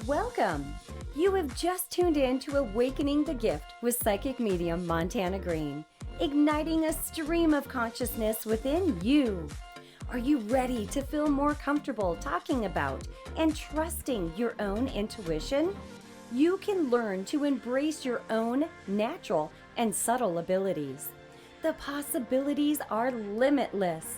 Welcome! You have just tuned in to Awakening the Gift with Psychic Medium Montana Greene, igniting a stream of consciousness within you. Are you ready to feel more comfortable talking about and trusting your own intuition? You can learn to embrace your own natural and subtle abilities. The possibilities are limitless.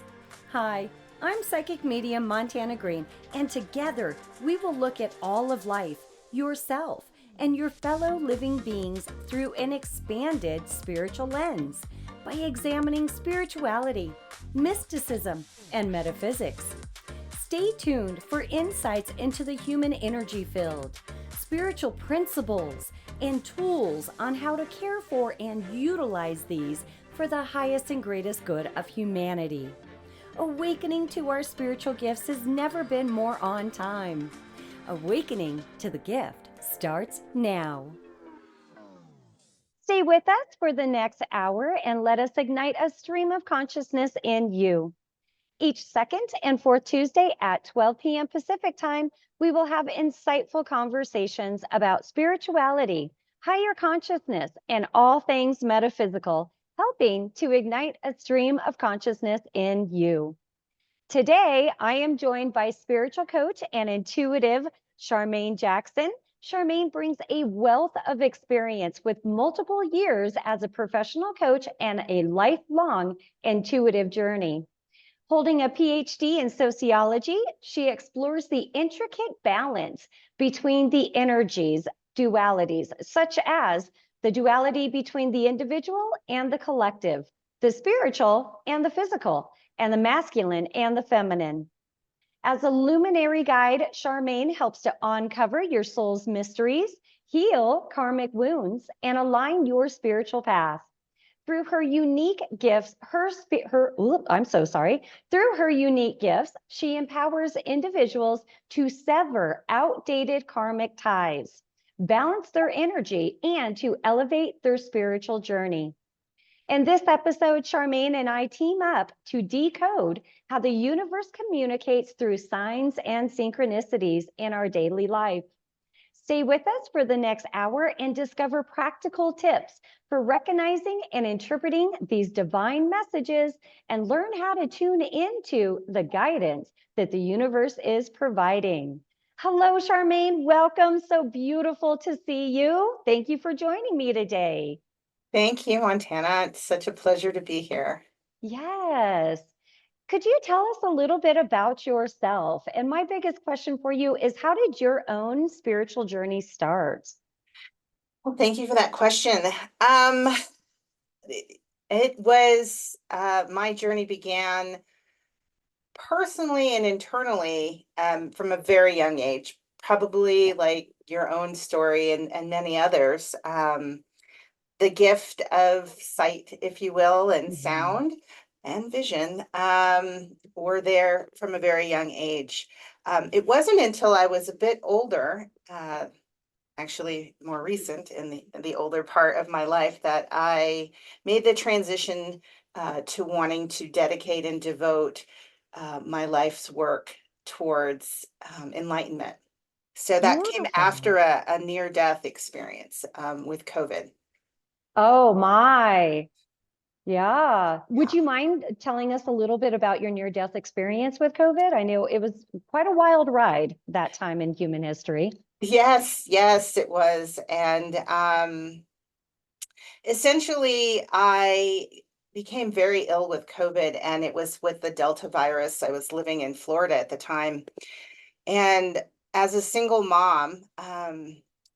Hi, I'm Psychic Medium Montana Greene, and together we will look at all of life, yourself, and your fellow living beings through an expanded spiritual lens by examining spirituality, mysticism, and metaphysics. Stay tuned for insights into the human energy field, spiritual principles, and tools on how to care for and utilize these for the highest and greatest good of humanity. Awakening to our spiritual gifts has never been more on time. Awakening to the gift starts now. Stay with us for the next hour and let us ignite a stream of consciousness in you. Each second and fourth Tuesday at 12 p.m. Pacific time, we will have insightful conversations about spirituality, higher consciousness, and all things metaphysical, helping to ignite a stream of consciousness in you. Today, I am joined by spiritual coach and intuitive Sharmaine Jackson. Sharmaine brings a wealth of experience with multiple years as a professional coach and a lifelong intuitive journey. Holding a Ph.D. in sociology, she explores the intricate balance between the energies, dualities, such as the duality between the individual and the collective, the spiritual and the physical, and the masculine and the feminine. As a luminary guide, Sharmaine helps to uncover your soul's mysteries, heal karmic wounds, and align your spiritual path. Through her unique gifts, Through her unique gifts, she empowers individuals to sever outdated karmic ties, balance their energy, and to elevate their spiritual journey. In this episode, Sharmaine and I team up to decode how the universe communicates through signs and synchronicities in our daily life. Stay with us for the next hour and discover practical tips for recognizing and interpreting these divine messages and learn how to tune into the guidance that the universe is providing. Hello, Sharmaine. Welcome. So beautiful to see you. Thank you for joining me today. Thank you, Montana. It's such a pleasure to be here. Yes. Could you tell us a little bit about yourself? And my biggest question for you is, how did your own spiritual journey start? Well, thank you for that question. It was my journey began personally and internally from a very young age, probably like your own story and many others. The gift of sight, if you will, and sound and vision were there from a very young age. It wasn't until I was a bit older, actually more recent in the older part of my life, that I made the transition to wanting to dedicate and devote my life's work towards enlightenment. So that came after a near-death experience with COVID. Oh my. Yeah. Would you mind telling us a little bit about your near-death experience with COVID? I know it was quite a wild ride that time in human history. Yes, it was. And essentially, I became very ill with COVID, and it was with the Delta virus. I was living in Florida at the time. And as a single mom,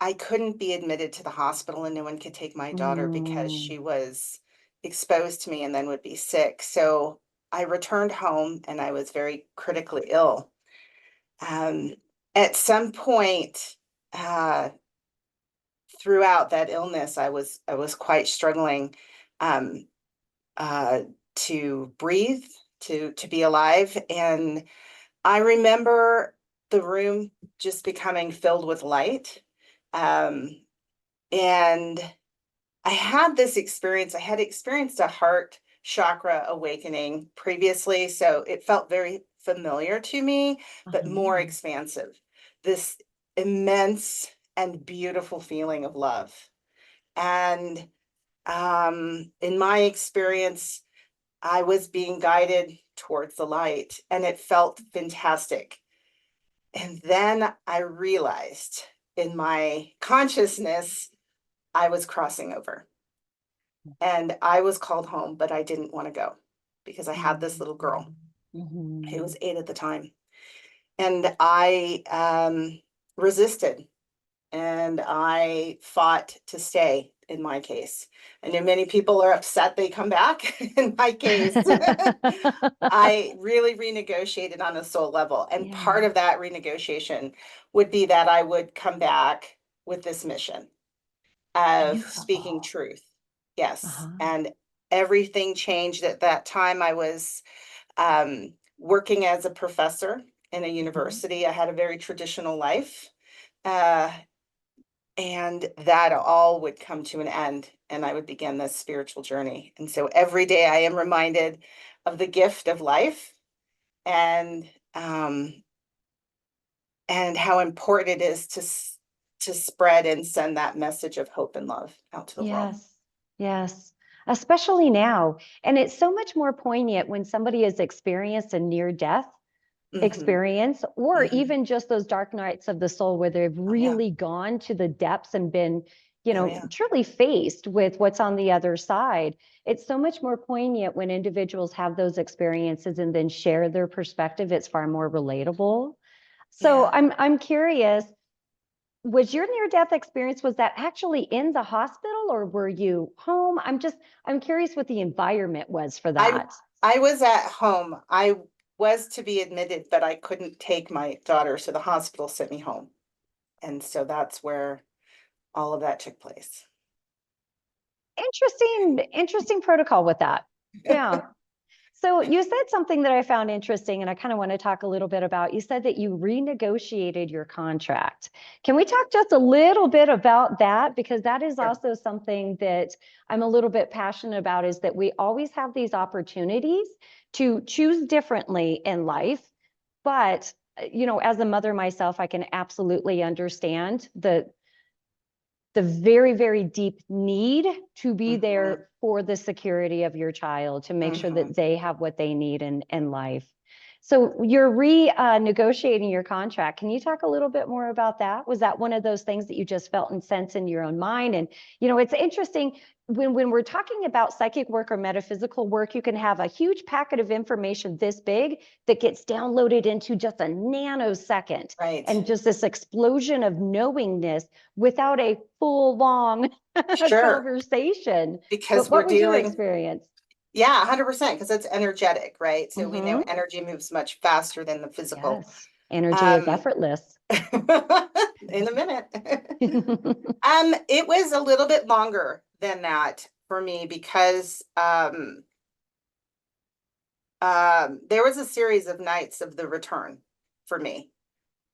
I couldn't be admitted to the hospital, and no one could take my daughter because she was exposed to me and then would be sick. So I returned home, and I was very critically ill. At some point throughout that illness, I was quite struggling to breathe, to be alive. And I remember the room just becoming filled with light. And I had this experience. I had experienced a heart chakra awakening previously, so it felt very familiar to me, but more expansive. This immense and beautiful feeling of love. And in my experience, I was being guided towards the light, and it felt fantastic. And then I realized in my consciousness, I was crossing over, and I was called home, but I didn't want to go because I had this little girl who was 8 at the time. And I resisted, and I fought to stay in my case. I know many people are upset they come back. In my case, I really renegotiated on a soul level. And part Yeah. of that renegotiation would be that I would come back with this mission of speaking Beautiful. truth. Yes. Uh-huh. And everything changed at that time. I was working as a professor in a university. I had a very traditional life. And that all would come to an end, and I would begin this spiritual journey. And so every day I am reminded of the gift of life, and um, and how important it is to spread and send that message of hope and love out to the world. Yes, yes, especially now. And it's so much more poignant when somebody has experienced a near death Mhm, experience, or mhm. even just those dark nights of the soul where they've Oh yeah, really gone to the depths and been, oh yeah, truly faced with what's on the other side. It's so much more poignant when individuals have those experiences and then share their perspective. It's far more relatable. So yeah. I'm curious, was your near death experience, was that actually in the hospital or were you home? I'm curious what the environment was for I that. I was at home. I was to be admitted, but I couldn't take my daughter, so the hospital sent me home. And so that's where all of that took place. Interesting protocol with that. Yeah. So you said something that I found interesting, and I kind of want to talk a little bit about. You said that you renegotiated your contract. Can we talk just a little bit about that? Because that is Sure. also something that I'm a little bit passionate about, is that we always have these opportunities to choose differently in life. But, as a mother myself, I can absolutely understand the very, very deep need to be Mhm, there for the security of your child, to make sure mhm. that they have what they need in life. So you're renegotiating your contract. Can you talk a little bit more about that? Was that one of those things that you just felt and sense in your own mind? And, it's interesting when we're talking about psychic work or metaphysical work, you can have a huge packet of information this big that gets downloaded into just a nanosecond, Right. and just this explosion of knowingness without a full long Sure, conversation. But because we're what was your dealing, experience? yeah, 100%, because it's energetic, right? So we know Mm-hmm. energy moves much faster than the physical. Yes. Energy is Um, effortless. in a minute. It was a little bit longer than that for me because there was a series of nights of the return for me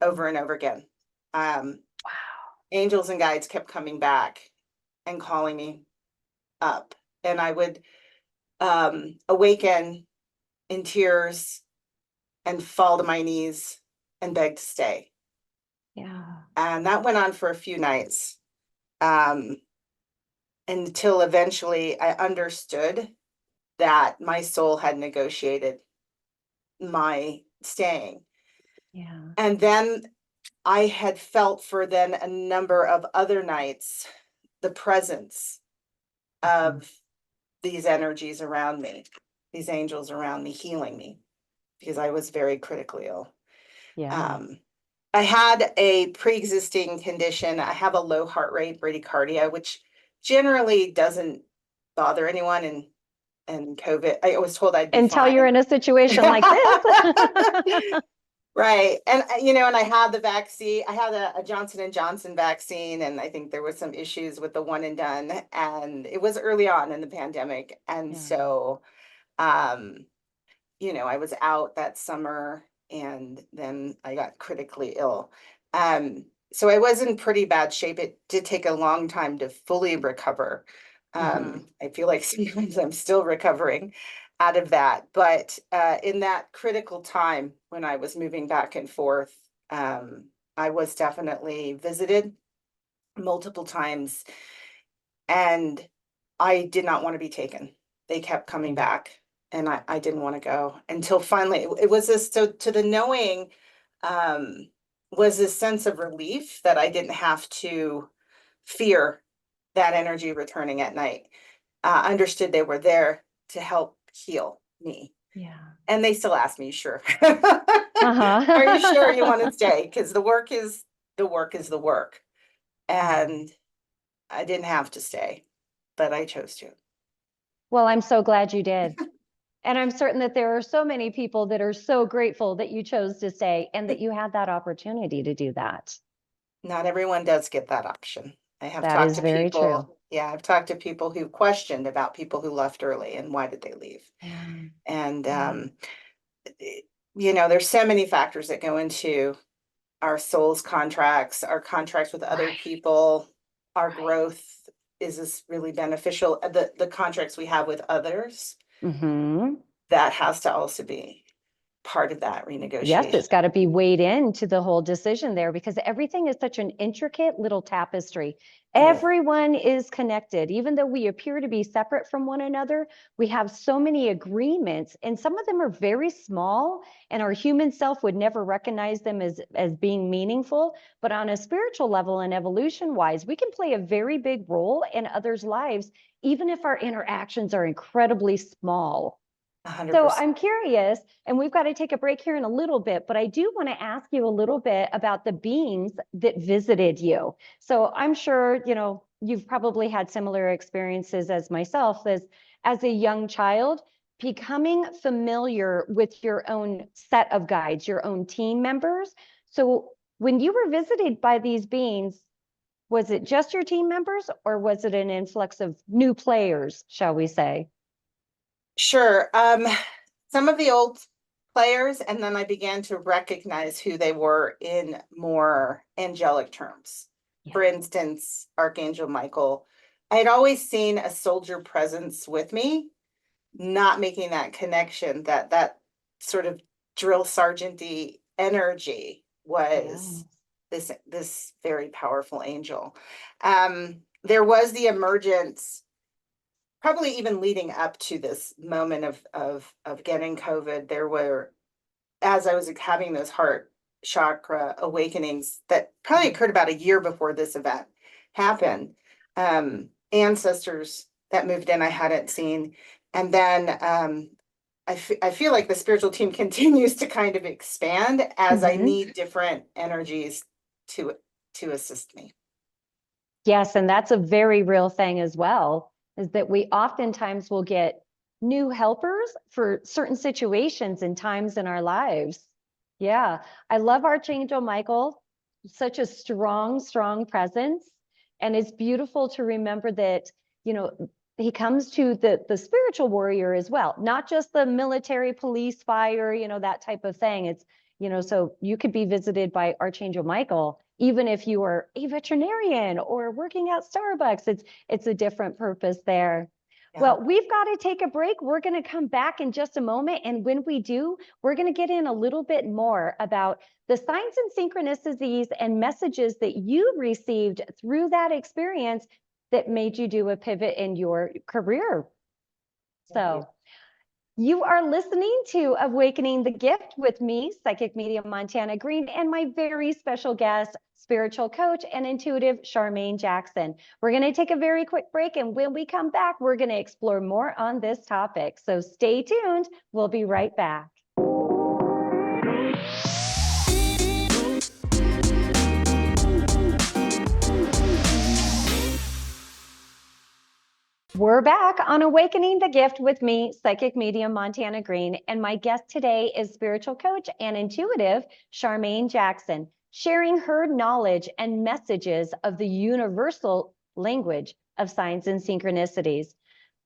over and over again. Um, Wow. Angels and guides kept coming back and calling me up, and I would awaken in tears and fall to my knees and beg to stay. Yeah. And that went on for a few nights, um, until eventually I understood that my soul had negotiated my staying. Yeah. And then I had felt for then a number of other nights the presence Mhm. of these energies around me, these angels around me, healing me because I was very critically ill. Yeah. Um, I had a pre-existing condition. I have a low heart rate, bradycardia, which generally doesn't bother anyone. And COVID, I was told I'd be Until you're fine. in a situation like this. Right. And and I had the vaccine. I had a Johnson and Johnson vaccine, and I think there was some issues with the one and done. And it was early on in the pandemic. And Yeah. so um, I was out that summer, and then I got critically ill. So I was in pretty bad shape. It did take a long time to fully recover. Mhm. I feel like sometimes I'm still recovering out of that. But in that critical time when I was moving back and forth, um, I was definitely visited multiple times, and I did not want to be taken. They kept coming back, and I didn't want to go until finally it was this, so to the knowing um was this sense of relief that I didn't have to fear that energy returning at night. Understood they were there to help heal me. Yeah. And they still ask me, sure. Uh-huh. Are you sure you want to stay? Because the work is the work. And I didn't have to stay, but I chose to. Well, I'm so glad you did. And I'm certain that there are so many people that are so grateful that you chose to stay and that you had that opportunity to do that. Not everyone does get that option. I have That talked is to very true. people, yeah, I've talked to people who questioned about people who left early and why did they leave. Yeah. And Yeah. there's so many factors that go into our souls contracts, our contracts with other Right. people, our Right. growth. Is this really beneficial? The contracts we have with others, Mm-hmm. that has to also be part of that Yes, renegotiation. it's got to be weighed into the whole decision there because everything is such an intricate little tapestry. Oh, Everyone is connected. Even though we appear to be separate from one another, we have so many agreements, and some of them are very small, and our human self would never recognize them as being meaningful. But on a spiritual level and evolution wise, we can play a very big role in others' lives, even if our interactions are incredibly small. So 100%. I'm curious, and we've got to take a break here in a little bit, but I do want to ask you a little bit about the beings that visited you. So I'm sure, you've probably had similar experiences as myself as a young child, becoming familiar with your own set of guides, your own team members. So when you were visited by these beings, was it just your team members or was it an influx of new players, shall we say? Sure. Some of the old players, and then I began to recognize who they were in more angelic terms. For Yeah. instance, Archangel Michael. I had always seen a soldier presence with me, not making that connection that sort of drill sergeant-y energy Yeah. was this very powerful angel. There was the emergence, probably even leading up to this moment of getting COVID. There were, as I was having those heart chakra awakenings that probably occurred about a year before this event happened. Ancestors that moved in I hadn't seen, and then I feel like the spiritual team continues to kind of expand as I Mhm. need different energies to to assist me. Yes, and that's a very real thing as well, is that we oftentimes will get new helpers for certain situations and times in our lives. Yeah, I love Archangel Michael, such a strong, strong presence. And it's beautiful to remember that, you know, he comes to the spiritual warrior as well, not just the military, police, fire, that type of thing. It's, so you could be visited by Archangel Michael even if you are a veterinarian or working at Starbucks. It's a different purpose there. Yeah. Well, we've got to take a break. We're going to come back in just a moment. And when we do, we're going to get in a little bit more about the signs and synchronicities and messages that you received through that experience that made you do a pivot in your career. Thank you. So you are listening to Awakening the Gift with me, Psychic Medium Montana Greene, and my very special guest, spiritual coach and intuitive Sharmaine Jackson. We're going to take a very quick break, and when we come back, we're going to explore more on this topic. So stay tuned. We'll be right back. We're back on Awakening the Gift with me, Psychic Medium Montana Greene, and my guest today is spiritual coach and intuitive Sharmaine Jackson, sharing her knowledge and messages of the universal language of signs and synchronicities.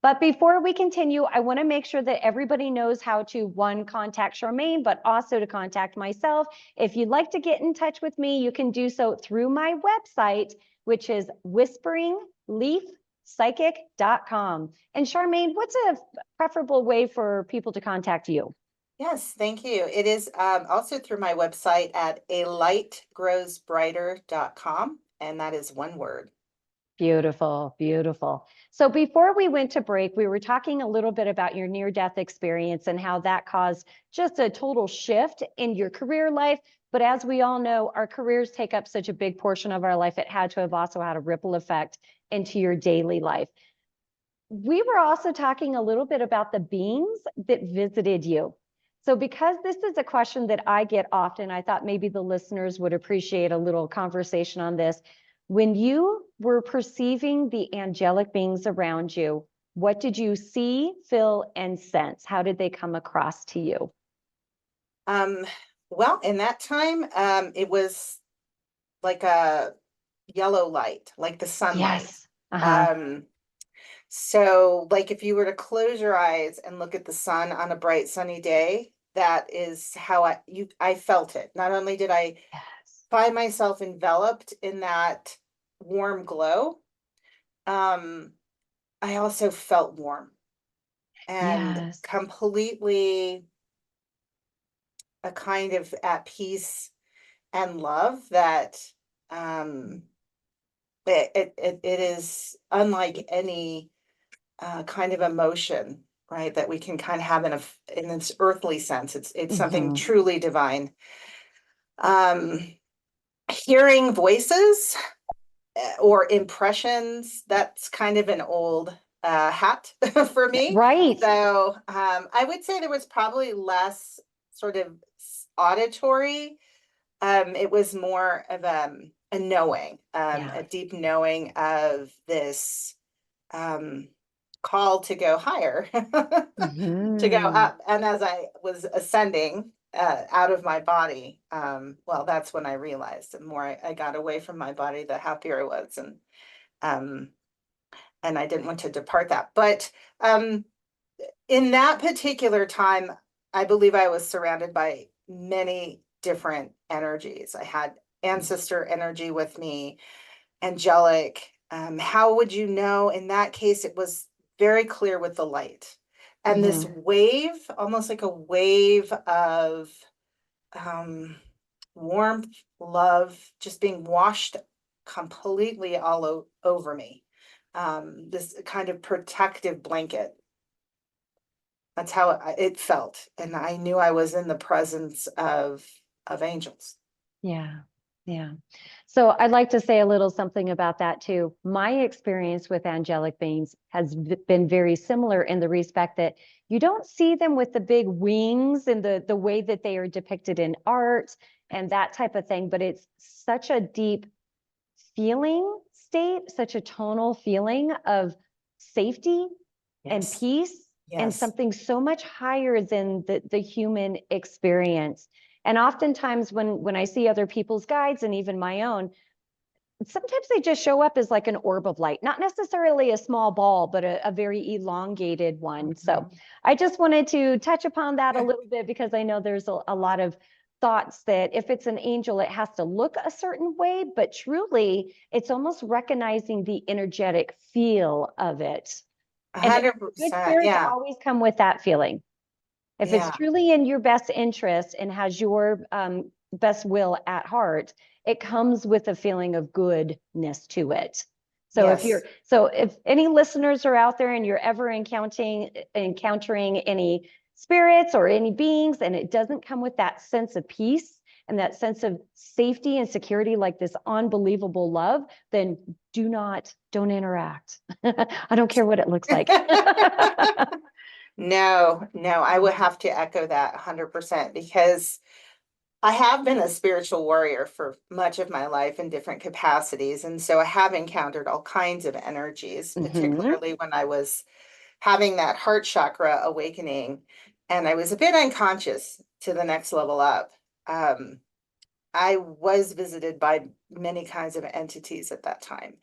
But before we continue, I want to make sure that everybody knows how to, one, contact Sharmaine, but also to contact myself. If you'd like to get in touch with me, you can do so through my website, which is whisperingleafpsychic.com. And Sharmaine, what's a preferable way for people to contact you? Yes, thank you. It is also through my website at alightgrowsbrighter.com, and that is one word. Beautiful, beautiful. So before we went to break, we were talking a little bit about your near-death experience and how that caused just a total shift in your career life. But as we all know, our careers take up such a big portion of our life. It had to have also had a ripple effect into your daily life. We were also talking a little bit about the beings that visited you. So because this is a question that I get often, I thought maybe the listeners would appreciate a little conversation on this. When you were perceiving the angelic beings around you, what did you see, feel, and sense? How did they come across to you? Um, well, in that time, it was like a yellow light, like the sunlight. Yes. Uh-huh. Um, so like if you were to close your eyes and look at the sun on a bright sunny day, that is how I felt it. Not only did I Yes. find myself enveloped in that warm glow, um, I also felt warm and Yes. completely a kind of at peace and love that um it is unlike any kind of emotion, right, that we can kind of have in this earthly sense. It's something Mm-hmm. truly divine. um Hearing voices or impressions, that's kind of an old hat for me. Right. So I would say there was probably less sort of auditory. It was more of a knowing, Yeah. a deep knowing of this um, call to go higher, to go Mm-hmm. up. And as I was ascending out of my body, well, that's when I realized the more I got away from my body, the happier I was. Um, and I didn't want to depart that. But um, in that particular time, I believe I was surrounded by many different energies. I had ancestor energy with me, angelic. How would you know? In that case, it was very clear with the light. And this Mm-hmm. wave, almost like a wave of um, warmth, love, just being washed completely over me. This kind of protective blanket. That's how it felt, and I knew I was in the presence of angels. Yeah. Yeah. So I'd like to say a little something about that too. My experience with angelic beings has been very similar in the respect that you don't see them with the big wings and the way that they are depicted in art and that type of thing, but it's such a deep feeling state, such a tonal feeling of safety and Yes, peace and yes. something so much higher than the human experience. And oftentimes when I see other people's guides and even my own, sometimes they just show up as like an orb of light, not necessarily a small ball, but a very elongated one. So Mhm. I just wanted to touch upon that a little bit because I know there's a lot of thoughts that if it's an angel, it has to look a certain way, but truly it's almost recognizing the energetic feel of it. A And hundred good percent. spirits Yeah, always come with that feeling. If it's yeah, truly in your best interest and has your best will at heart, it comes with a feeling of goodness to it. yes. So if any listeners are out there and you're ever encountering any spirits or any beings and it doesn't come with that sense of peace and that sense of safety and security, like this unbelievable love, then don't interact. I don't care what it looks like. No, no, I would have to echo that 100% because I have been a spiritual warrior for much of my life in different capacities. And so I have encountered all kinds of energies, Mhm. particularly when I was having that heart chakra awakening and I was a bit unconscious to the next level up. Um, I was visited by many kinds of entities at that time.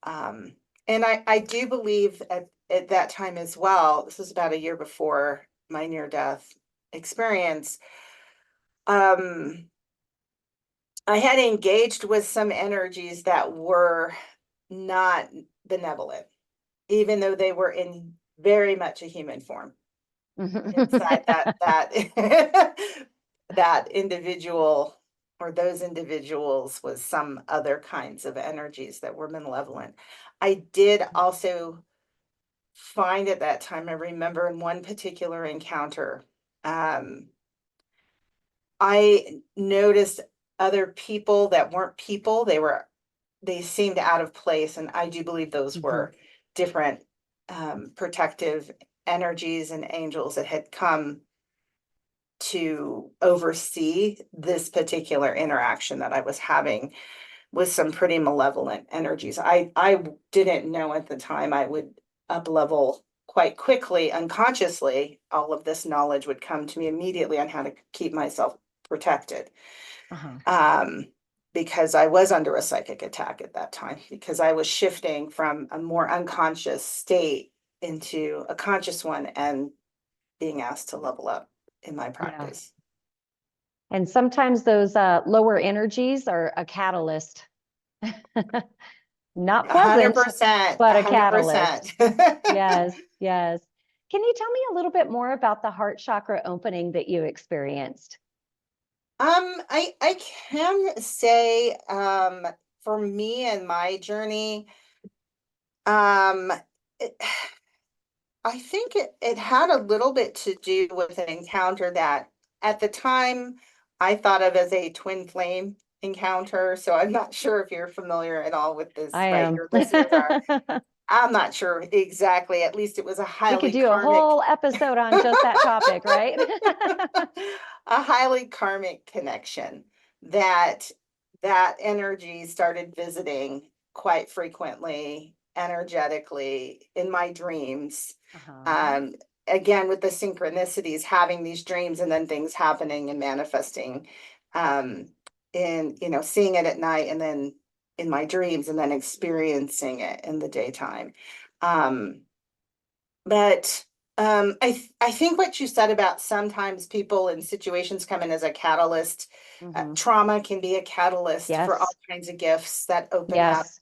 Um, and I do believe at that time as well, this was about a year before my near death experience. Um, I had engaged with some energies that were not benevolent, even though they were in very much a human form. inside that that individual or those individuals was some other kinds of energies that were malevolent. I did also find at that time, I remember in one particular encounter, I noticed other people that weren't people. They seemed out of place, and I do believe those Mhm. were different protective energies and angels that had come to oversee this particular interaction that I was having with some pretty malevolent energies. I didn't know at the time I would up level quite quickly unconsciously. All of this knowledge would come to me immediately on how to keep myself protected. Uh-huh. Um, because I was under a psychic attack at that time, because I was shifting from a more unconscious state into a conscious one and being asked to level up in my Yeah. practice. And sometimes those lower energies are a catalyst. Not pleasant, 100%, but a catalyst. 100%. Yes, yes. Can you tell me a little bit more about the heart chakra opening that you experienced? I can say, for me and my journey, um, it, I think it had a little bit to do with an encounter that at the time I thought of as a twin flame encounter. So I'm not sure if you're familiar at all with this, I right? am. Your listeners are. I'm not sure exactly. At least it was a We could highly do a karmic whole episode on just that topic, right? a highly karmic connection that that energy started visiting quite frequently, energetically in my dreams. Uh-huh. Um, Again, with the synchronicities, having these dreams and then things happening and manifesting, um, in, seeing it at night and then in my dreams and then experiencing it in the daytime. Um, but I think what you said about sometimes people and situations come in as a catalyst, Hmm. trauma can be a catalyst for all Yes, kinds of gifts that open up. yes.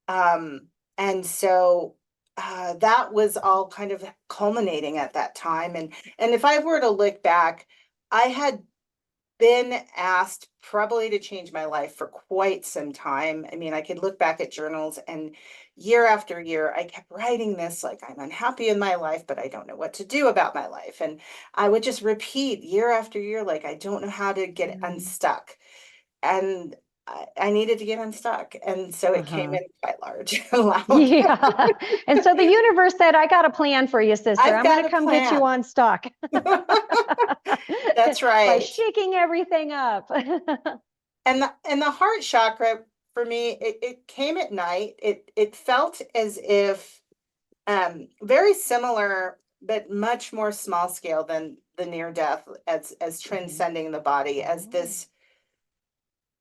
Um, and so that was all kind of culminating at that time. And if I were to look back, I had been asked probably to change my life for quite some time. I mean, I could look back at journals and year after year, I kept writing this like, I'm unhappy in my life, but I don't know what to do about my life. And I would just repeat year after year, like, I don't know how to get Mm. unstuck. And I needed to get unstuck. And so it came Uh-huh. in quite large and loud. Yeah. And so the universe said, I got a plan for you, sister. I've I'm going got to a come get you plan. on stock That's by right. shaking everything up. And the heart chakra for me, it came at night. It felt as if very similar, but much more small scale than the near death, as Mhm. transcending the body, as Oh. this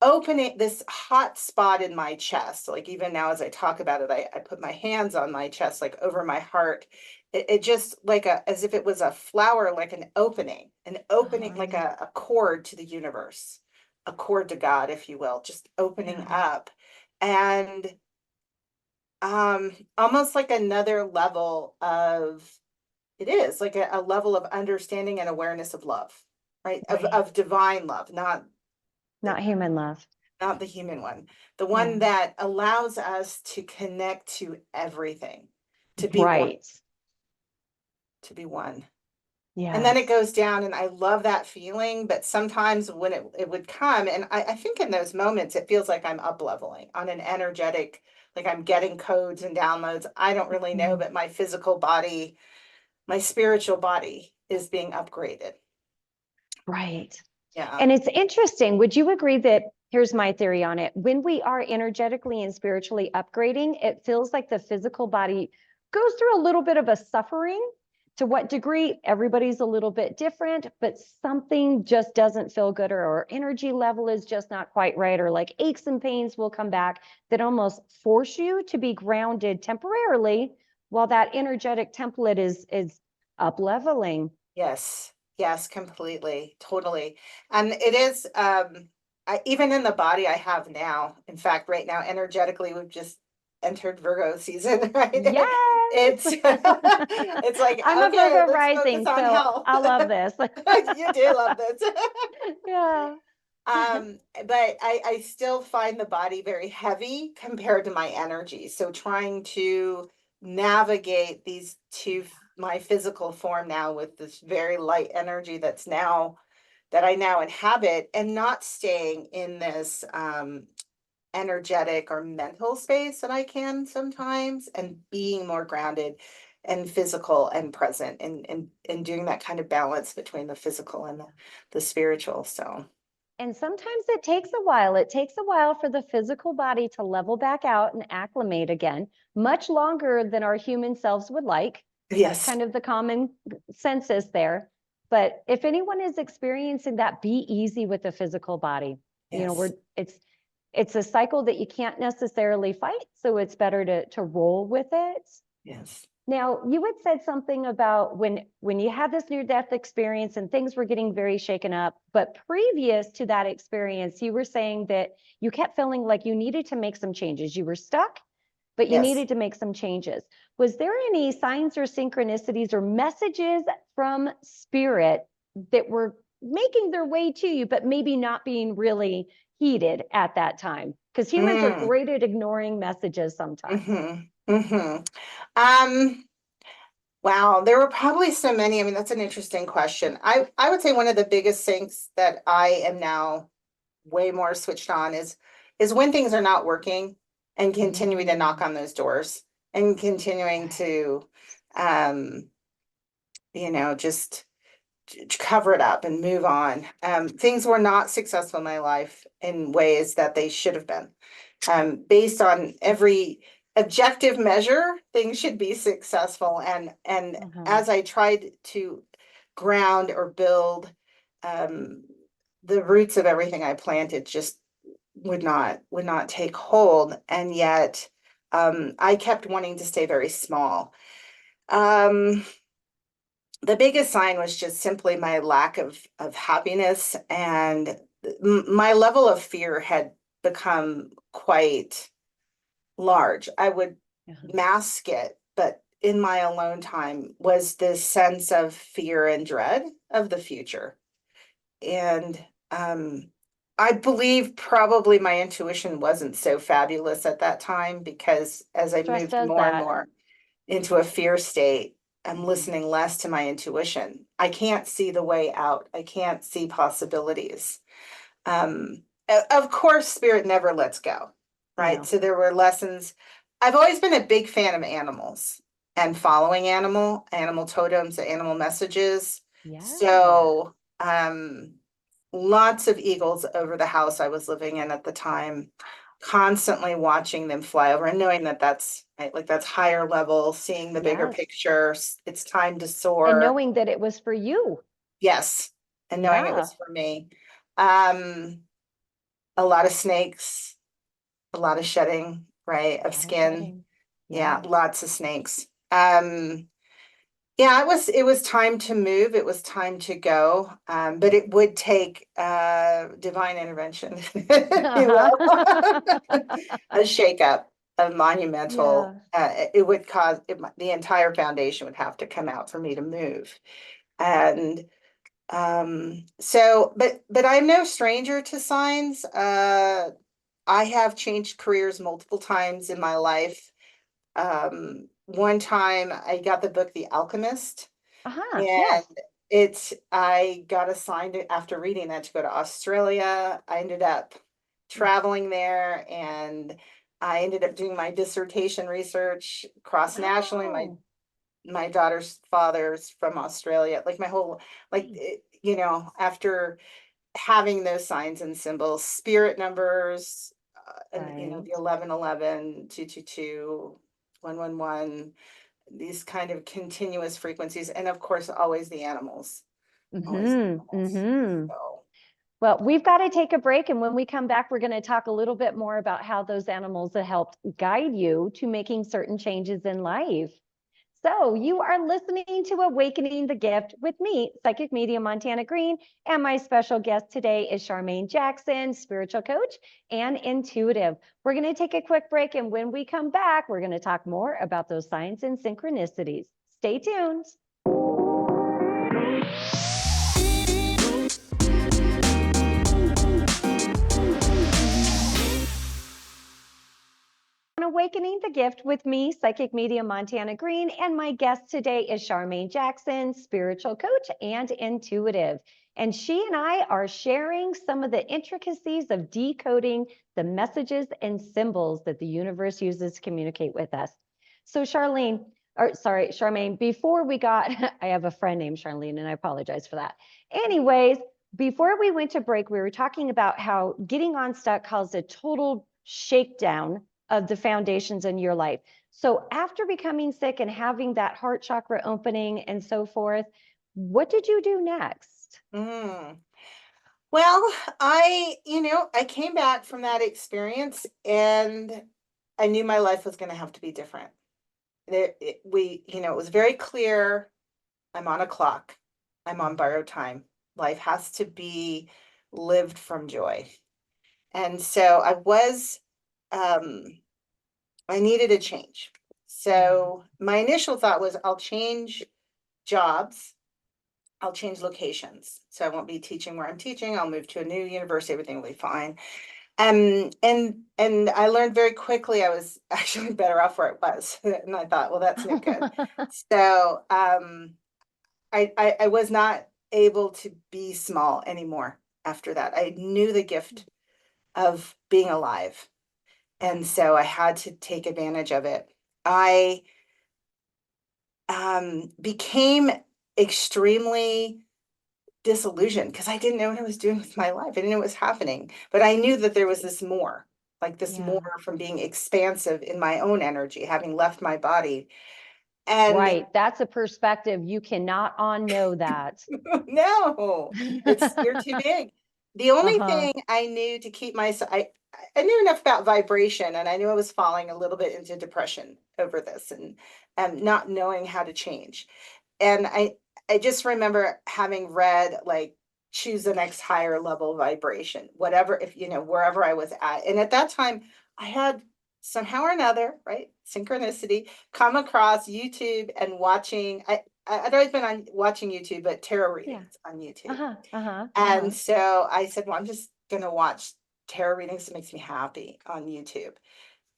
opening, this hot spot in my chest. Like even now as I talk about it, I put my hands on my chest, like over my heart. It just like as if it was a flower, like an opening, like Oh, a cord to the universe, a cord to God, if you will, just opening yeah. up. And almost like another level of, it is like a level of understanding and awareness of love, right? Right. Of divine love, not Not human love. not the human one, the one Yeah. that allows us to connect to everything, to be one, Right. to be one. And then it Yes. goes down, and I love that feeling. But sometimes when it would come, and I think in those moments, it feels like I'm up leveling on an energetic, like I'm getting codes and downloads. I don't really know, Mhm. but my physical body, my spiritual body is being upgraded. Right. Yeah. And it's interesting. Would you agree that here's my theory on it? When we are energetically and spiritually upgrading, it feels like the physical body goes through a little bit of a suffering. To what degree? Everybody's a little bit different, but something just doesn't feel good, or our energy level is just not quite right, or like aches and pains will come back that almost force you to be grounded temporarily while that energetic template is up leveling. Yes, yes, completely, totally. And it is, even in the body I have now, in fact, right now, energetically, we've just entered Virgo season, right? Yes. It's like, I'm a okay, Virgo let's rising, focus on so health. I love this. You do love this. Yeah. But I still find the body very heavy compared to my energy. So trying to navigate these two, my physical form now with this very light energy that I now inhabit, and not staying in this energetic or mental space that I can sometimes, and being more grounded and physical and present, and doing that kind of balance between the physical and the spiritual. So And sometimes it takes a while. It takes a while for the physical body to level back out and acclimate again, much longer than our human selves would like. That's yes. kind of the common census there. But if anyone is experiencing that, be easy with the physical body. You know, Yes. it's a cycle that you can't necessarily fight, so it's better to roll with it. Yes. Now, you had said something about when you had this near-death experience and things were getting very shaken up, but previous to that experience, you were saying that you kept feeling like you needed to make some changes. You were stuck, but you Yes. needed to make some changes. Was there any signs or synchronicities or messages from spirit that were making their way to you, but maybe not being really heeded at that time? Because humans are Mm. great at ignoring messages sometimes. Mm-hmm. Mm-hmm. Um, wow, there were probably so many. I mean, that's an interesting question. I would say one of the biggest things that I am now way more switched on is when things are not working, and continuing to knock on those doors, and continuing to um just cover it up and move on. Things were not successful in my life in ways that they should have been. Based on every objective measure, things should be successful. And Uh-huh. as I tried to ground or build, um, the roots of everything I planted just would not take hold. And yet, I kept wanting to stay very small. Um, the biggest sign was just simply my lack of happiness, and my level of fear had become quite large. I would Uh-huh. mask it, but in my alone time was this sense of fear and dread of the future. And I believe probably my intuition wasn't so fabulous at that time, because as I Stress moved does more and that. more into a fear state, I'm Mhm. listening less to my intuition. I can't see the way out. I can't see possibilities. Of course, spirit never lets go, right? No. So there were lessons. I've always been a big fan of animals and following animal totems, animal messages. Yeah. So, lots of eagles over the house I was living in at the time, constantly watching them fly over and knowing that that's right, like that's higher level, seeing the bigger Yes. picture. It's time to And soar. knowing that it was for you. Yes. And knowing it Yeah. was for me. Um, a lot of snakes, a lot of shedding, right, A of lot of skin. shedding. Yeah, Yes. lots of snakes. Yeah, it was time to move. It was time to go. But it would take divine intervention, if you Uh-huh. will. A shakeup, a monumental. Yeah. It would cause the entire foundation would have to come out for me to move. And but I'm no stranger to signs. I have changed careers multiple times in my life. One time I got the book The Alchemist, Uh-huh. and Yes. I got assigned after reading that to go to Australia. I ended up traveling there, and I ended up doing my dissertation research cross nationally. My Oh, my daughter's father's from Australia. Like my whole, like, nice. after having those signs and symbols, spirit numbers, and Right. the 1111, 222, 111, these kind of continuous frequencies, and of course, always the animals, always the Mm-hmm. animals. Mm-hmm. So, Well, we've got to take a break. And when we come back, we're going to talk a little bit more about how those animals have helped guide you to making certain changes in life. So you are listening to Awakening the Gift with me, Psychic Medium Montana Greene, and my special guest today is Sharmaine Jackson, spiritual coach and intuitive. We're going to take a quick break, and when we come back, we're going to talk more about those signs and synchronicities. Stay tuned. Awakening the Gift with me, Psychic Medium Montana Greene, and my guest today is Sharmaine Jackson, spiritual coach and intuitive. And she and I are sharing some of the intricacies of decoding the messages and symbols that the universe uses to communicate with us. So Sharmaine, before we got, I have a friend named Charlene, and I apologize for that. Anyways, before we went to break, we were talking about how getting unstuck caused a total shakedown of the foundations in your life. So after becoming sick and having that heart chakra opening and so forth, what did you do next? Well, I came back from that experience and I knew my life was going to have to be different. It was very clear. I'm on a clock. I'm on borrowed time. Life has to be lived from joy. And so I needed a change. So my initial thought was I'll change jobs. I'll change locations. So I won't be teaching where I'm teaching. I'll move to a new university. Everything will be fine. And I learned very quickly I was actually better off where it was. And I thought, well, that's no good. So I was not able to be small anymore after that. I knew the gift of being alive. And so I had to take advantage of it. I became extremely disillusioned because I didn't know what I was doing with my life. I didn't know what was happening, but I knew that there was this more, like this more from being expansive in my own energy, having left my body. And right, that's a perspective you cannot unknow that. no, you're too big. The only thing I knew to keep myself, I knew enough about vibration, and I knew I was falling a little bit into depression over this, and not knowing how to change. And I just remember having read like choose the next higher level vibration, whatever, if wherever I was at. And at that time, I had somehow or another, right, synchronicity, come across YouTube and watching. I'd always been on watching YouTube, but tarot readings on YouTube. And so I said, well, I'm just gonna watch tarot readings. It makes me happy on YouTube.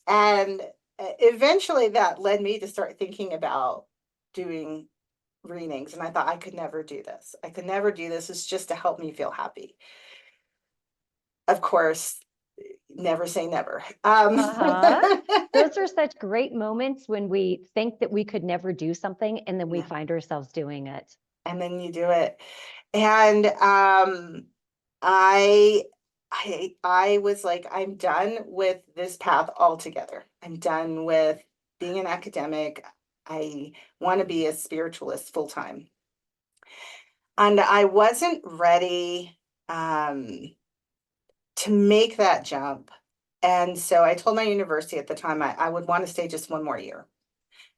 And eventually that led me to start thinking about doing readings. And I thought I could never do this. I could never do this. It's just to help me feel happy. Of course, never say never. Those are such great moments when we think that we could never do something, and then we find ourselves doing it. And then you do it. And I was like, I'm done with this path altogether. I'm done with being an academic. I want to be a spiritualist full time. And I wasn't ready to make that jump. And so I told my university at the time I would want to stay just one more year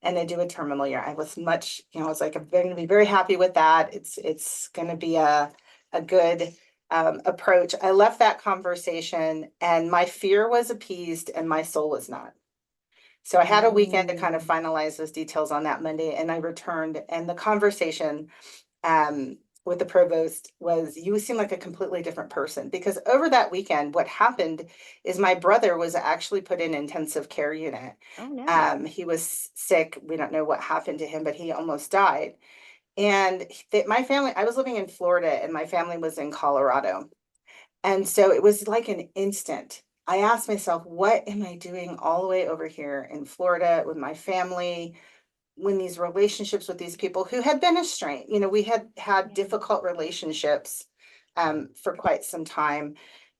and then do a terminal year. I was much, I was like, I'm going to be very happy with that. It's going to be a good approach. I left that conversation and my fear was appeased and my soul was not. So I had a weekend to kind of finalize those details on that Monday, and I returned, and the conversation with the provost was, you seem like a completely different person, because over that weekend, what happened is my brother was actually put in intensive care unit. Oh, no. He was sick. We don't know what happened to him, but he almost died. And my family, I was living in Florida and my family was in Colorado. And so it was like an instant. I asked myself, what am I doing all the way over here in Florida with my family, when these relationships with these people who had been estranged, we had difficult relationships for quite some time.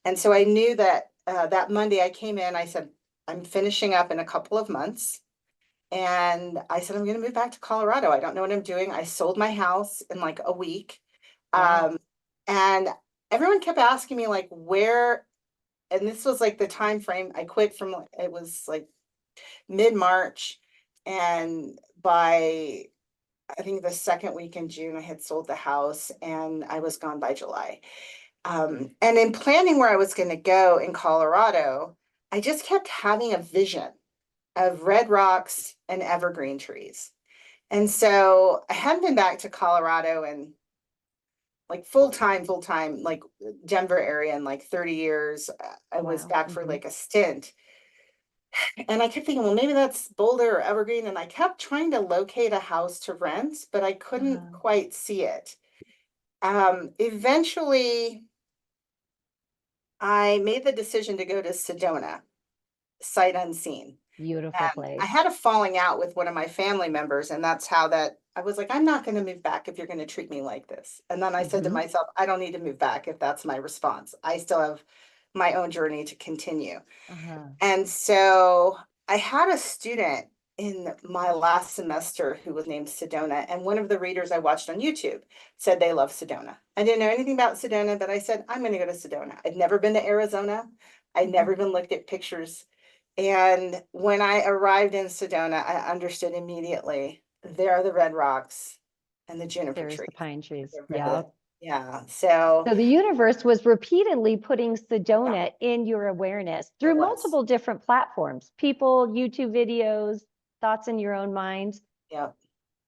And so I knew that that Monday I came in, I said, I'm finishing up in a couple of months. And I said, I'm going to move back to Colorado. I don't know what I'm doing. I sold my house in like a week. And everyone kept asking me like where, and this was like the time frame I quit from, it was like mid-March. And by, I think the second week in June, I had sold the house and I was gone by July. And in planning where I was going to go in Colorado, I just kept having a vision of red rocks and evergreen trees. And so I hadn't been back to Colorado and like full time, like Denver area in like 30 years. I was Wow. back for like a stint. And I kept thinking, well, maybe that's Boulder or Evergreen. And I kept trying to locate a house to rent, but I couldn't quite see it. Eventually, I made the decision to go to Sedona, sight unseen. Beautiful I place. had a falling out with one of my family members, and that's how that I was like, I'm not going to move back if you're going to treat me like this. And then I said to myself, I don't need to move back if that's my response. I still have my own journey to continue. And so I had a student in my last semester who was named Sedona, and one of the readers I watched on YouTube said they love Sedona. I didn't know anything about Sedona, but I said, I'm going to go to Sedona. I'd never been to Arizona. I'd never even looked at pictures. And when I arrived in Sedona, I understood immediately there are the red rocks and the juniper There's trees. the pine trees. Yeah. Yeah. Yeah. So So the universe was repeatedly putting Sedona in your awareness through multiple different platforms, people, YouTube videos, thoughts in your own mind. yeah.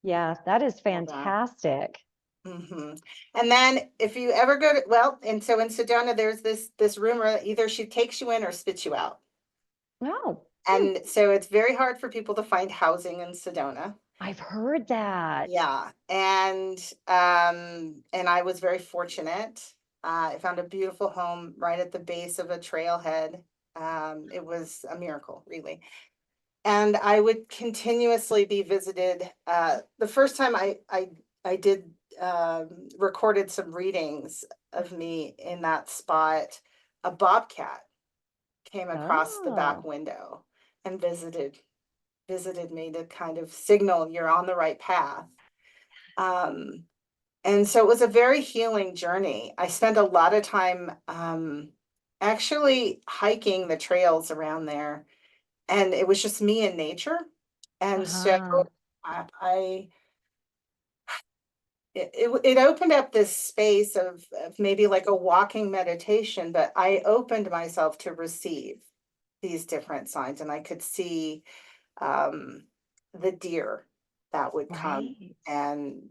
Yeah, that is fantastic. And then if you ever go to, well, and so in Sedona, there's this rumor that either she takes you in or spits you out. Oh, And so it's very hard for people to find housing in Sedona. I've heard that. Yeah. And I was very fortunate. I found a beautiful home right at the base of a trailhead. It was a miracle, really. And I would continuously be visited. The first time I did recorded some readings of me in that spot, a bobcat came across the back window and visited me to kind of signal you're on the right path. And so it was a very healing journey. I spent a lot of time actually hiking the trails around there, and it was just me and nature. And so I it opened up this space of maybe like a walking meditation, but I opened myself to receive these different signs, and I could see the deer that would come and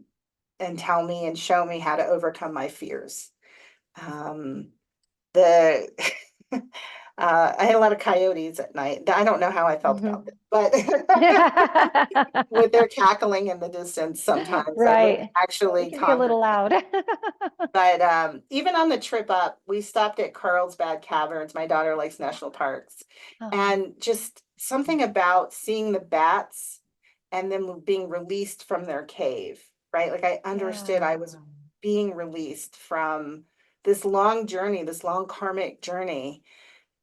tell me and show me how to overcome my fears. The I had a lot of coyotes at night. I don't know how I felt about it, but with their cackling in the distance, sometimes I would Right. actually It can be a little loud. But even on the trip up, we stopped at Carlsbad Caverns. My daughter likes national parks. And just something about seeing the bats and them being released from their cave, right? Like I understood I was being released from this long journey, this long karmic journey.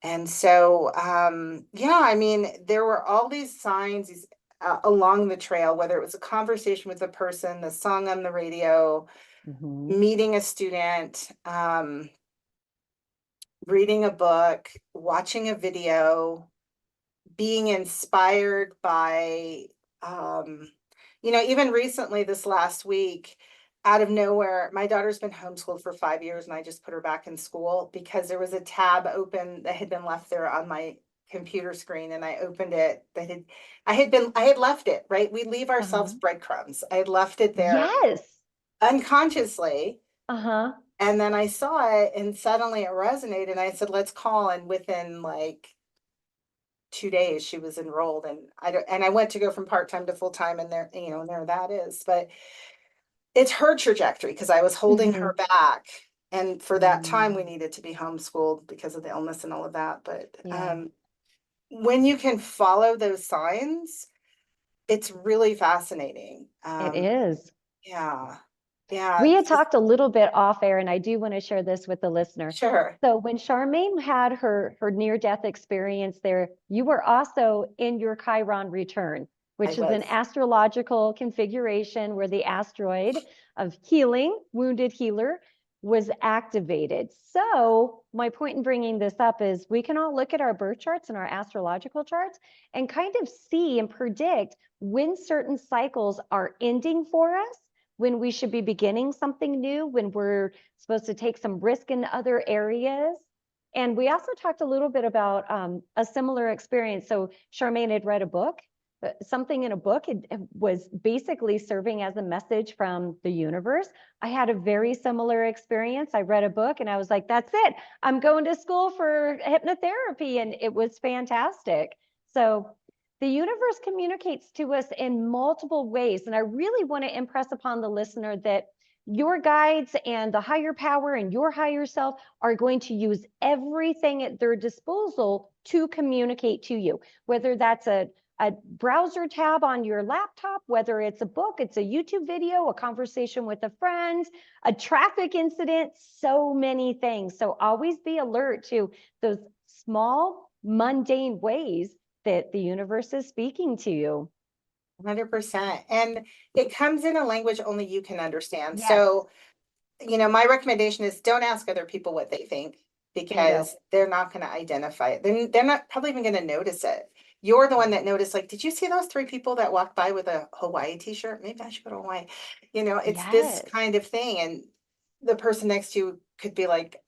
And so, yeah, I mean, there were all these signs along the trail, whether it was a conversation with a person, the song on the radio, meeting a student, reading a book, watching a video, being inspired by, even recently this last week, out of nowhere, my daughter's been homeschooled for 5 years and I just put her back in school because there was a tab open that had been left there on my computer screen, and I opened it. I had left it, right? We leave ourselves breadcrumbs. I had left it there unconsciously. And then I saw it and suddenly it resonated, and I said, let's call. And within like 2 days she was enrolled, and I went to go from part-time to full-time, and there that is. But it's her trajectory because I was holding her back. And for that time we needed to be homeschooled because of the illness and all of that. But when you can follow those signs, it's really fascinating. It is. Yeah. Yeah. We had talked a little bit off air, and I do want to share this with the listener. Sure. So when Sharmaine had her near-death experience there, you were also in your Chiron return, which is an astrological configuration where the asteroid of healing, wounded healer, was activated. So my point in bringing this up is we can all look at our birth charts and our astrological charts and kind of see and predict when certain cycles are ending for us, when we should be beginning something new, when we're supposed to take some risk in other areas. And we also talked a little bit about a similar experience. So Sharmaine had read a book, something in a book. It was basically serving as a message from the universe. I had a very similar experience. I read a book and I was like, that's it. I'm going to school for hypnotherapy. And it was fantastic. So the universe communicates to us in multiple ways. And I really want to impress upon the listener that your guides and the higher power and your higher self are going to use everything at their disposal to communicate to you, whether that's a browser tab on your laptop, whether it's a book, it's a YouTube video, a conversation with a friend, a traffic incident, so many things. So always be alert to those small, mundane ways that the universe is speaking to you. 100%. And it comes in a language only you can understand. Yes. So, my recommendation is don't ask other people what they think, Bingo. because they're not going to identify it. They're not probably even going to notice it. You're the one that noticed, like, did you see those 3 people that walked by with a Hawaii t-shirt? Maybe I should go to Hawaii. It's this Yes. kind of thing. And the person next to you could be like,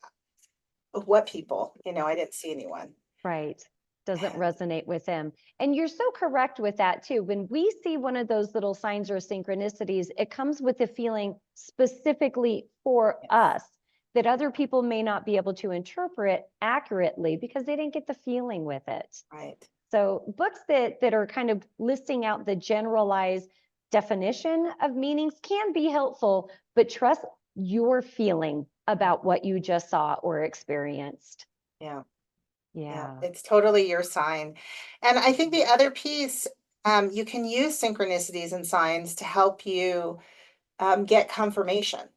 what people? I didn't see anyone. Right. Doesn't And resonate with them. And you're so correct with that too. When we see one of those little signs or synchronicities, it comes with a feeling specifically for yes, us that other people may not be able to interpret accurately because they didn't get the feeling with it. right. So books that are kind of listing out the generalized definition of meanings can be helpful, but trust your feeling about what you just saw or experienced. Yeah. Yeah, Yeah. it's totally your sign. And I think the Mhm. other piece, you can use synchronicities and signs to help you get confirmation, right?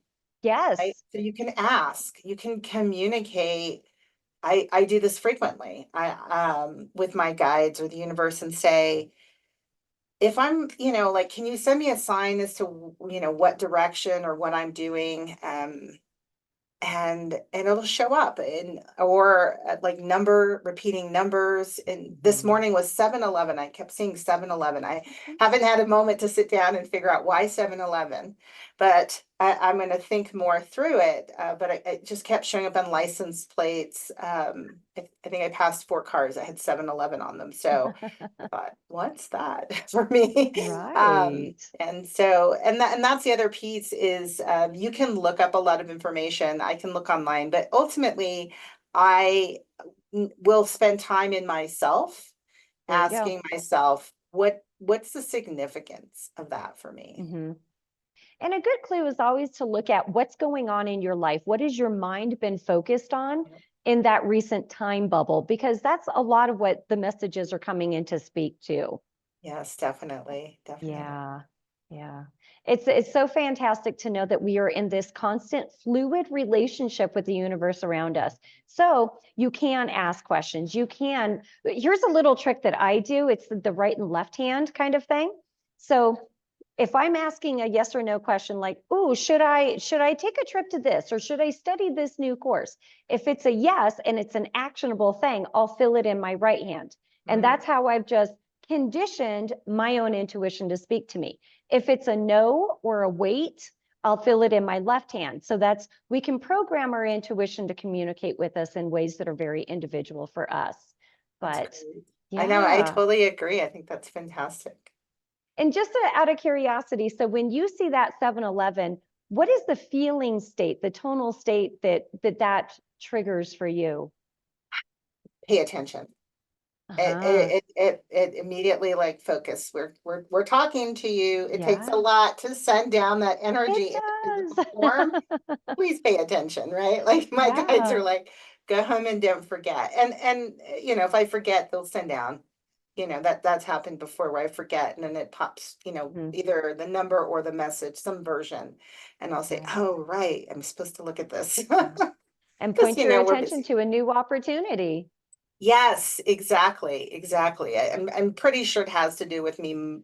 Yes. So you can ask, you can communicate. I do this frequently. I with my guides or the universe, and say, if I'm, like, can you send me a sign as to, what direction or what I'm doing? And it'll show up, or like repeating numbers. And this Mhm. morning was 7-Eleven. I kept seeing 7-Eleven. I Mhm. haven't had a moment to sit down and figure out why 7-Eleven, but I'm going to think more through it. But it just kept showing up on license plates. I think I passed 4 cars that had 7-Eleven on them, so I thought, what's that for me? Right. And that's the other piece is, you can look up a lot of information. I can look online, but ultimately I will spend time in myself, There you go. asking myself, what's the significance of that for me? Hmm. And a good clue is always to look at what's going on in your life. What has your mind been focused on in that recent time bubble? Because that's a lot of what the messages are coming in to speak to. Yes, definitely, definitely. Yeah. Yeah. It's so fantastic to know that we are in this constant fluid relationship with the universe around us. So you can ask questions. Here's a little trick that I do. It's the right and left hand kind of thing. So if I'm asking a yes or no question like, "Ooh, should I take a trip to this or should I study this new course?" If it's a yes and it's an actionable thing, I'll fill it in my right hand. And Mhm. that's how I've just conditioned my own intuition to speak to me. If it's a no or a wait, I'll fill it in my left hand. So we can program our intuition to communicate with us in ways that are very individual for us. That's But great. I know, I yeah. totally agree. I think that's fantastic. And just out of curiosity, so when you see that 7-Eleven, what is the feeling state, the tonal state that triggers for you? Pay attention. It Uh-huh. it it it immediately, like, focus. We're talking to you. It takes a Yeah, lot to send down that it energy in a physical form. does. Please pay attention, right? Like, my guides Yeah. are like, "Go home and don't forget." And if I forget, they'll send down. That's happened before, where I forget, and then it pops, Mhm. either the number or the message, some version, and I'll say, Yeah. "Oh, right, I'm supposed to look at this." Yeah. And Because point your we're attention busy. to a new opportunity. Yes, exactly, exactly. I'm pretty sure it has to do with me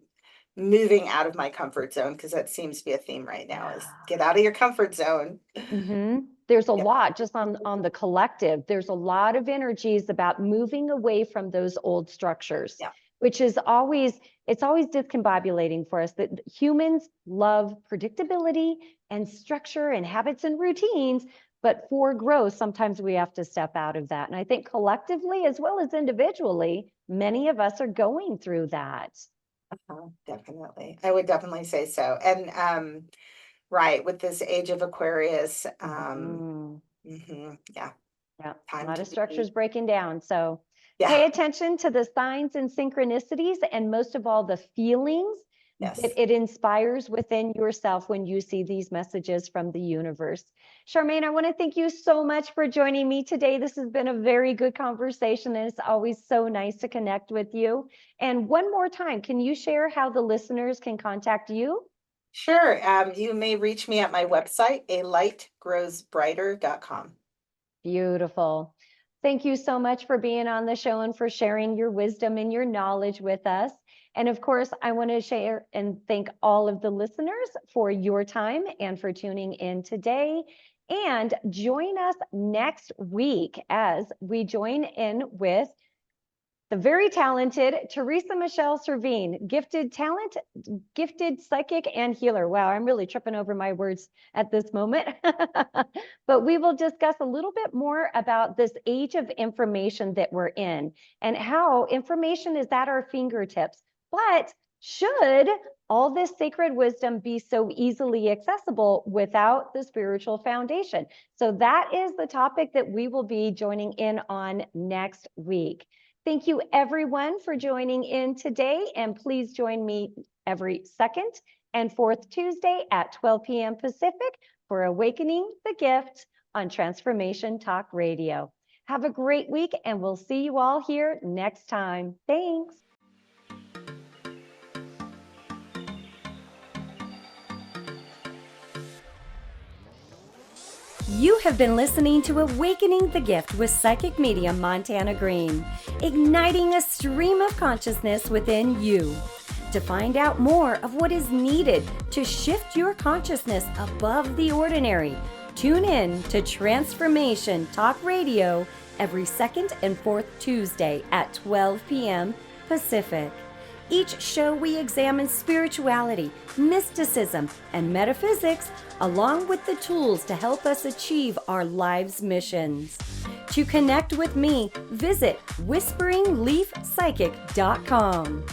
moving out of my comfort zone, because that seems to be a theme right now, is Yeah. get out of your comfort zone. Hmm. there's a lot just on the collective. There's a lot of energies about moving away from those old structures, Yeah. which is always, it's always discombobulating for us that humans love predictability and structure and habits and routines. But for growth, sometimes we have to step out of that. And I think collectively, as well as individually, many of us are going through that. Definitely. I would definitely say so. And right, with this age of Aquarius, yeah, Yeah, a time lot to of structures be, breaking down. So yeah, pay attention to the signs and synchronicities, and most of all, the feelings yes. that it inspires within yourself when you see these messages from the universe. Sharmaine, I want to thank you so much for joining me today. This has been a very good conversation, and it's always so nice to connect with you. And one more time, can you share how the listeners can contact you? Sure. You may reach me at my website, alightgrowsbrighter.com. Beautiful. Thank you so much for being on the show and for sharing your wisdom and your knowledge with us. And of course, I want to share and thank all of the listeners for your time and for tuning in today. And join us next week as we join in with the very talented Teresa Michelle Servine, gifted talent, gifted psychic and healer. Wow, I'm really tripping over my words at this moment. But we will discuss a little bit more about this age of information that we're in and how information is at our fingertips. But should all this sacred wisdom be so easily accessible without the spiritual foundation? So that is the topic that we will be joining in on next week. Thank you everyone for joining in today, and please join me every second and fourth Tuesday at 12 p.m. Pacific for Awakening the Gift on Transformation Talk Radio. Have a great week, and we'll see you all here next time. Thanks. You have been listening to Awakening the Gift with Psychic Medium Montana Greene, igniting a stream of consciousness within you. To find out more of what is needed to shift your consciousness above the ordinary, tune in to Transformation Talk Radio every second and fourth Tuesday at 12 p.m. Pacific. Each show we examine spirituality, mysticism, and metaphysics, along with the tools to help us achieve our life's missions. To connect with me, visit whisperingleafpsychic.com.